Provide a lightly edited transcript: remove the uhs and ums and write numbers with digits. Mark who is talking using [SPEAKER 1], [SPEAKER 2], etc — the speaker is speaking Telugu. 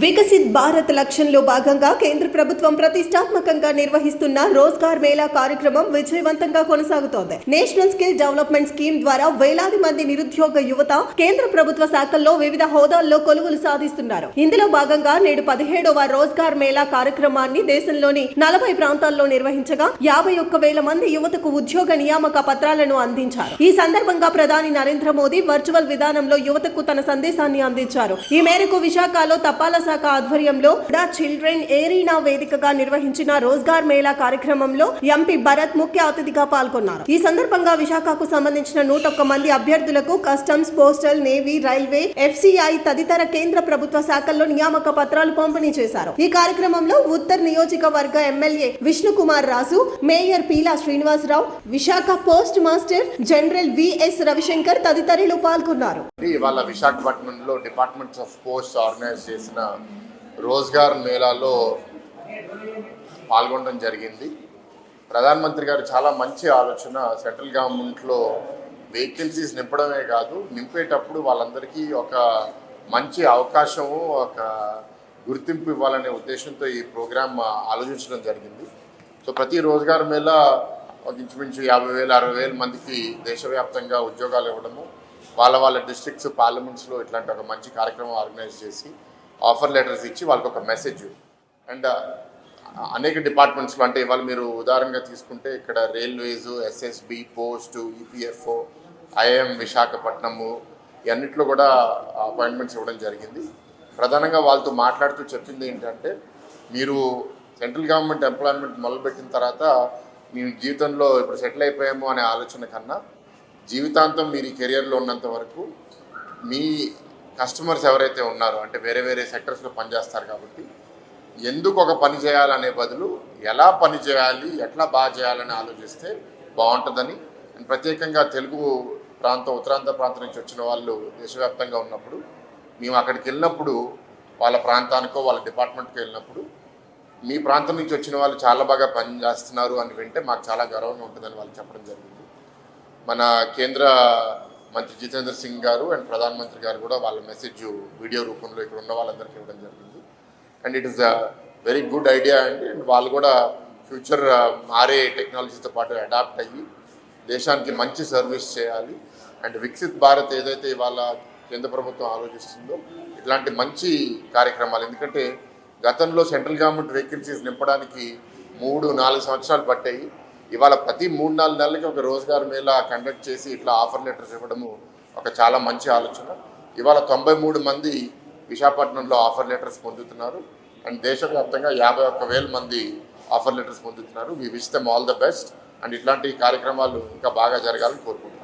[SPEAKER 1] వికసిత్ భారత్ లక్ష్యంలో భాగంగా కేంద్ర ప్రభుత్వం ప్రతిష్టాత్మకంగా నిర్వహిస్తున్న రోజ్గార్ మేళా కార్యక్రమం విజయవంతంగా కొనసాగుతోంది. నేషనల్ స్కిల్ డెవలప్మెంట్ స్కీమ్ ద్వారా వేలాది మంది నిరుద్యోగ యువత కేంద్ర ప్రభుత్వ శాఖల్లో వివిధ హోదాల్లో కొలువులు సాధిస్తున్నారు. ఇందులో భాగంగా నేడు 17వ రోజ్గార్ మేళా కార్యక్రమాన్ని దేశంలోని 40 ప్రాంతాల్లో నిర్వహించగా 51,000 మంది యువతకు ఉద్యోగ నియామక పత్రాలను అందించారు. ఈ సందర్భంగా ప్రధాని నరేంద్ర మోదీ వర్చువల్ విధానంలో యువతకు తన సందేశాన్ని అందించారు. ఈ మేరకు విశాఖలో తపాలా శాఖ ఆధ్వర్యంలో చిల్డ్రన్ ఏరీనా వేదికగా నిర్వహించిన రోజ్గార్ మేళా కార్యక్రమంలో ఎంపీ భరత్ ముఖ్య అతిథిగా పాల్గొన్నారు. ఈ సందర్భంగా విశాఖకు సంబంధించిన 101 మంది అభ్యర్థులకు customs, postal, navy, railway, FCI తదితర కేంద్ర ప్రభుత్వ శాఖల్లో నియామక పత్రాలు పంపిణీ చేశారు. ఈ కార్యక్రమంలో ఉత్తర్ నియోజకవర్గ MLA Vishnu Kumar Raju, mayor Peela Srinivasa Rao, Visakha post master general VS Ravi Shankar తదితరులు పాల్గొన్నారు.
[SPEAKER 2] ఇవాళ విశాఖపట్నంలో డిపార్ట్మెంట్స్ ఆఫ్ పోస్ట్ ఆర్గనైజ్ చేసిన రోజ్గార్ మేళాలో పాల్గొనడం జరిగింది. ప్రధానమంత్రి గారు చాలా మంచి ఆలోచన. సెంట్రల్ గవర్నమెంట్లో వేకెన్సీస్ నింపడమే కాదు, నింపేటప్పుడు వాళ్ళందరికీ ఒక మంచి అవకాశము, ఒక గుర్తింపు ఇవ్వాలనే ఉద్దేశంతో ఈ ప్రోగ్రామ్ ఆలోచించడం జరిగింది. సో ప్రతి రోజ్గార్ మేళా ఇంచుమించు 50,000, 60,000 మందికి దేశవ్యాప్తంగా ఉద్యోగాలు ఇవ్వడము, వాళ్ళ డిస్ట్రిక్ట్స్, పార్లమెంట్స్లో ఇట్లాంటి ఒక మంచి కార్యక్రమం ఆర్గనైజ్ చేసి ఆఫర్ లెటర్స్ ఇచ్చి వాళ్ళకి ఒక మెసేజ్. అండ్ అనేక డిపార్ట్మెంట్స్లో, అంటే ఇవాళ మీరు ఉదాహరణగా తీసుకుంటే ఇక్కడ railways, SSB, post, EPFO, IIM Visakhapatnam ఇవన్నిట్లో కూడా అపాయింట్మెంట్స్ ఇవ్వడం జరిగింది. ప్రధానంగా వాళ్ళతో మాట్లాడుతూ చెప్పింది ఏంటంటే, మీరు సెంట్రల్ గవర్నమెంట్ ఎంప్లాయ్మెంట్ మొదలుపెట్టిన తర్వాత మీ జీవితంలో ఇప్పుడు సెటిల్ అయిపోయాము అనే ఆలోచన కన్నా, జీవితాంతం మీరు ఈ కెరియర్లో ఉన్నంత వరకు మీ కస్టమర్స్ ఎవరైతే ఉన్నారో, అంటే వేరే వేరే సెక్టర్స్లో పనిచేస్తారు కాబట్టి, ఎందుకు ఒక పని చేయాలనే బదులు ఎలా పని చేయాలి, ఎట్లా బాగా చేయాలని ఆలోచిస్తే బాగుంటుందని. అండ్ ప్రత్యేకంగా తెలుగు ప్రాంతం, ఉత్తరాంధ్ర ప్రాంతం నుంచి వచ్చిన వాళ్ళు దేశవ్యాప్తంగా ఉన్నప్పుడు, మేము అక్కడికి వెళ్ళినప్పుడు వాళ్ళ ప్రాంతానికో వాళ్ళ డిపార్ట్మెంట్కి వెళ్ళినప్పుడు మీ ప్రాంతం నుంచి వచ్చిన వాళ్ళు చాలా బాగా పని చేస్తున్నారు అని వింటే మాకు చాలా గర్వంగా ఉంటుందని వాళ్ళు చెప్పడం జరిగింది. మన కేంద్ర మంత్రి జితేంద్ర సింగ్ గారు అండ్ ప్రధానమంత్రి గారు కూడా వాళ్ళ మెసేజ్ వీడియో రూపంలో ఇక్కడ ఉన్న వాళ్ళందరికీ ఇవ్వడం జరిగింది. And it is a very good idea అండి. అండ్ వాళ్ళు కూడా ఫ్యూచర్ మారే టెక్నాలజీతో పాటు అడాప్ట్ అయ్యి దేశానికి మంచి సర్వీస్ చేయాలి. అండ్ వికసిత్ భారత్ ఏదైతే ఇవాళ కేంద్ర ప్రభుత్వం ఆలోచిస్తుందో, ఇట్లాంటి మంచి కార్యక్రమాలు, ఎందుకంటే గతంలో సెంట్రల్ గవర్నమెంట్ వేకెన్సీస్ నింపడానికి 3-4 సంవత్సరాలు పట్టాయి. ఇవాళ ప్రతి 3-4 నెలలకి ఒక రోజ్గార్ మేళా కండక్ట్ చేసి ఇట్లా ఆఫర్ లెటర్స్ ఇవ్వడము ఒక చాలా మంచి ఆలోచన. ఇవాళ 93 మంది విశాఖపట్నంలో ఆఫర్ లెటర్స్ పొందుతున్నారు. అండ్ దేశవ్యాప్తంగా 51,000 మంది ఆఫర్ లెటర్స్ పొందుతున్నారు. We wish them all the best. And ఇట్లాంటి కార్యక్రమాలు ఇంకా బాగా జరగాలని కోరుకుంటున్నాను.